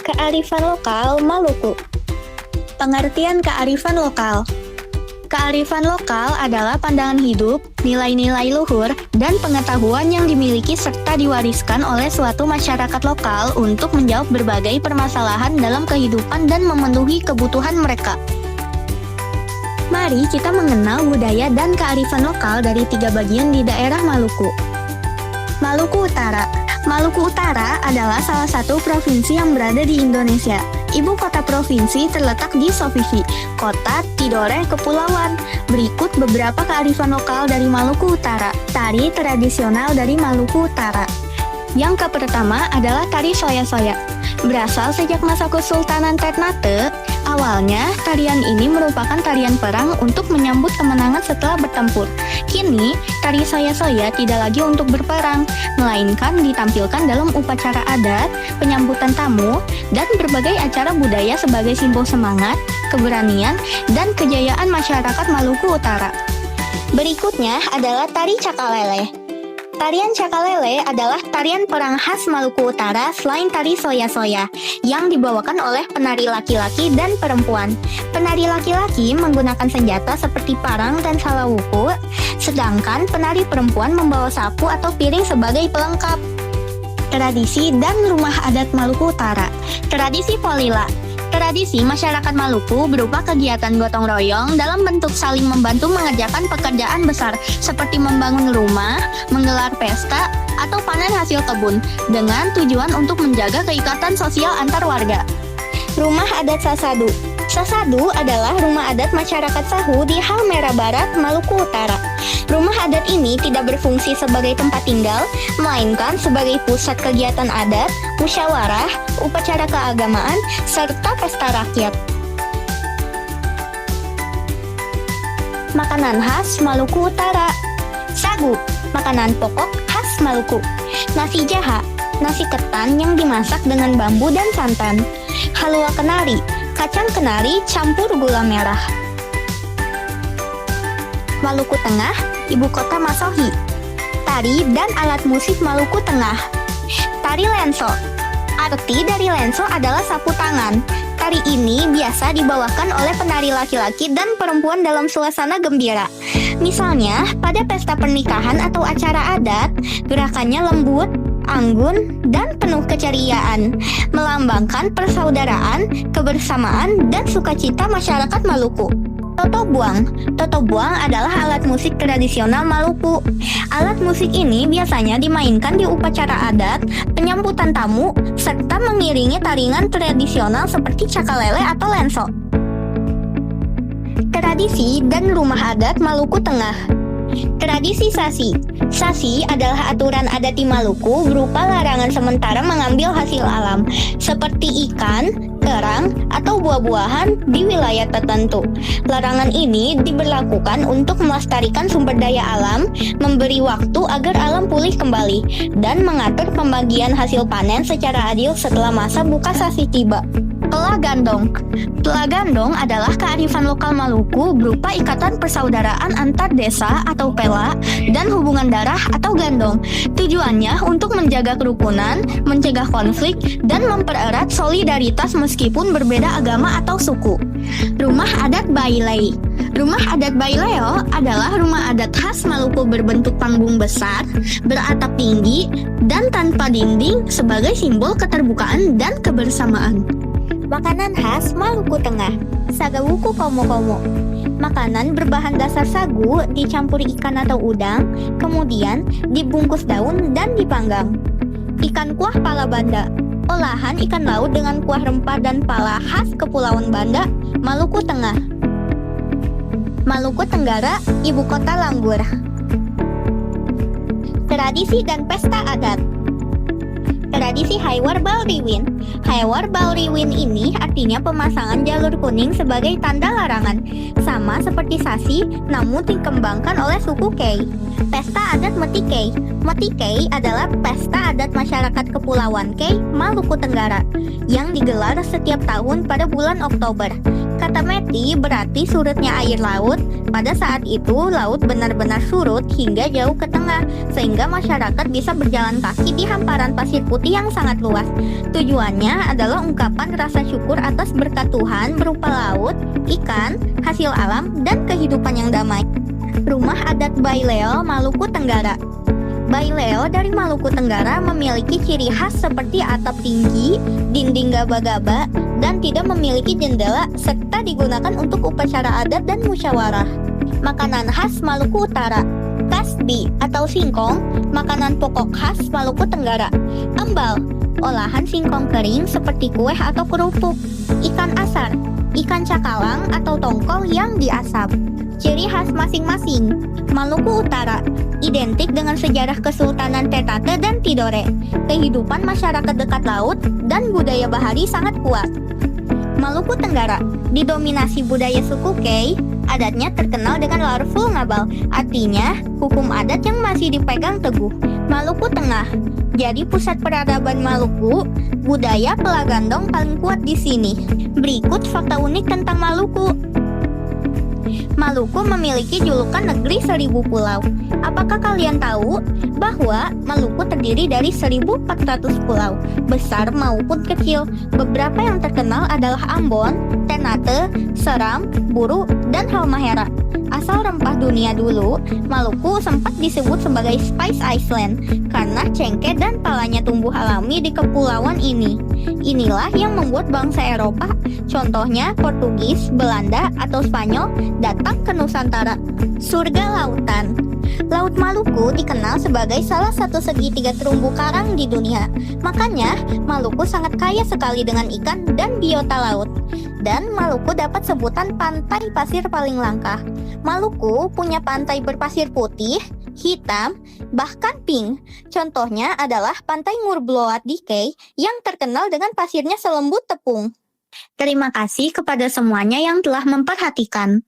Kearifan lokal Maluku. Pengertian kearifan lokal. Kearifan lokal adalah pandangan hidup, nilai-nilai luhur, dan pengetahuan yang dimiliki serta diwariskan oleh suatu masyarakat lokal untuk menjawab berbagai permasalahan dalam kehidupan dan memenuhi kebutuhan mereka. Mari kita mengenal budaya dan kearifan lokal dari 3 bagian di daerah Maluku. Maluku Utara. Maluku Utara adalah salah satu provinsi yang berada di Indonesia. Ibu kota provinsi terletak di Sofifi, kota Tidore, Kepulauan. Berikut beberapa kearifan lokal dari Maluku Utara. Tari tradisional dari Maluku Utara. Yang pertama adalah tari soya-soya. Berasal sejak masa Kesultanan Ternate, awalnya tarian ini merupakan tarian perang untuk menyambut kemenangan setelah bertempur. Kini, tari soya-soya tidak lagi untuk berperang, melainkan ditampilkan dalam upacara adat, penyambutan tamu, dan berbagai acara budaya sebagai simbol semangat, keberanian, dan kejayaan masyarakat Maluku Utara. Berikutnya adalah tari cakalele. Tarian cakalele adalah tarian perang khas Maluku Utara selain tari soya-soya yang dibawakan oleh penari laki-laki dan perempuan. Penari laki-laki menggunakan senjata seperti parang dan salawuku, sedangkan penari perempuan membawa sapu atau piring sebagai pelengkap. Tradisi dan rumah adat Maluku Utara. Tradisi Polila. Tradisi masyarakat Maluku berupa kegiatan gotong royong dalam bentuk saling membantu mengerjakan pekerjaan besar seperti membangun rumah, menggelar pesta, atau panen hasil kebun dengan tujuan untuk menjaga keikatan sosial antar warga. Rumah adat Sasadu. Sasadu adalah rumah adat masyarakat Sahu di Halmahera Barat, Maluku Utara. Rumah adat ini tidak berfungsi sebagai tempat tinggal, melainkan sebagai pusat kegiatan adat, musyawarah, upacara keagamaan, serta pesta rakyat. Makanan khas Maluku Utara. Sagu, makanan pokok khas Maluku. Nasi jaha, nasi ketan yang dimasak dengan bambu dan santan. Halua kenari, kacang kenari campur gula merah. Maluku Tengah, ibu kota Masohi. Tari dan alat musik Maluku Tengah. Tari lenso. Arti dari lenso adalah sapu tangan. Tari ini biasa dibawakan oleh penari laki-laki dan perempuan dalam suasana gembira. Misalnya, pada pesta pernikahan atau acara adat, gerakannya lembut, anggun, dan penuh keceriaan, melambangkan persaudaraan, kebersamaan, dan sukacita masyarakat Maluku. Toto buang. Toto buang adalah alat musik tradisional Maluku. Alat musik ini biasanya dimainkan di upacara adat, penyambutan tamu, serta mengiringi taringan tradisional seperti cakalele atau lenso. Tradisi dan rumah adat Maluku Tengah. Tradisi Sasi. Sasi adalah aturan adat di Maluku berupa larangan sementara mengambil hasil alam, seperti ikan, kerang, atau buah-buahan di wilayah tertentu. Larangan ini diberlakukan untuk melestarikan sumber daya alam, memberi waktu agar alam pulih kembali, dan mengatur pembagian hasil panen secara adil setelah masa buka Sasi tiba. Pela Gandong. Pela Gandong adalah kearifan lokal Maluku berupa ikatan persaudaraan antar desa atau pela dan hubungan darah atau gandong. Tujuannya untuk menjaga kerukunan, mencegah konflik, dan mempererat solidaritas meskipun berbeda agama atau suku. Rumah adat Bailei. Rumah adat Baileo adalah rumah adat khas Maluku berbentuk panggung besar, beratap tinggi, dan tanpa dinding sebagai simbol keterbukaan dan kebersamaan. Makanan khas Maluku Tengah. Sagawuku komo-komo. Makanan berbahan dasar sagu dicampuri ikan atau udang, kemudian dibungkus daun dan dipanggang. Ikan kuah pala Banda. Olahan ikan laut dengan kuah rempah dan pala khas Kepulauan Banda, Maluku Tengah. Maluku Tenggara, ibu kota Langgur. Tradisi dan pesta adat. Tradisi Haywar Balriwin. Haywar Balriwin ini artinya pemasangan jalur kuning sebagai tanda larangan, sama seperti Sasi, namun dikembangkan oleh suku Kei. Pesta adat Meti Kei. Meti Kei adalah pesta adat masyarakat Kepulauan Kei, Maluku Tenggara, yang digelar setiap tahun pada bulan Oktober. Kata Meti berarti surutnya air laut. Pada saat itu, laut benar-benar surut hingga jauh ke tengah, sehingga masyarakat bisa berjalan kaki di hamparan pasir putih yang sangat luas. Tujuannya Sebutannya adalah ungkapan rasa syukur atas berkat Tuhan berupa laut, ikan, hasil alam, dan kehidupan yang damai. Rumah adat Baileo, Maluku Tenggara. Baileo dari Maluku Tenggara memiliki ciri khas seperti atap tinggi, dinding gaba-gaba, dan tidak memiliki jendela serta digunakan untuk upacara adat dan musyawarah. Makanan khas Maluku Utara. Kasbi atau singkong, makanan pokok khas Maluku Tenggara. Ambal, olahan singkong kering seperti kue atau kerupuk. Ikan asar, ikan cakalang atau tongkol yang diasap. Ciri khas masing-masing. Maluku Utara identik dengan sejarah Kesultanan Ternate dan Tidore. Kehidupan masyarakat dekat laut dan budaya bahari sangat kuat. Maluku Tenggara didominasi budaya suku Kei. Adatnya terkenal dengan larful ngabal, artinya hukum adat yang masih dipegang teguh. Maluku Tengah jadi pusat peradaban Maluku. Budaya pelagandong paling kuat di sini. Berikut fakta unik tentang Maluku. Maluku memiliki julukan negeri 1000 pulau. Apakah kalian tahu bahwa Maluku terdiri dari 1400 pulau, besar maupun kecil? Beberapa yang terkenal adalah Ambon, Ternate, Seram, Buru, dan Halmahera. Asal rempah dunia dulu, Maluku sempat disebut sebagai Spice Island karena cengkeh dan palanya tumbuh alami di kepulauan ini. Inilah yang membuat bangsa Eropa, contohnya Portugis, Belanda, atau Spanyol, datang ke Nusantara. Surga lautan. Laut Maluku dikenal sebagai salah satu segitiga terumbu karang di dunia. Makanya, Maluku sangat kaya sekali dengan ikan dan biota laut. Dan Maluku dapat sebutan pantai pasir paling langka. Maluku punya pantai berpasir putih, hitam, bahkan pink. Contohnya adalah Pantai Ngurbloat di Kei yang terkenal dengan pasirnya selembut tepung. Terima kasih kepada semuanya yang telah memperhatikan.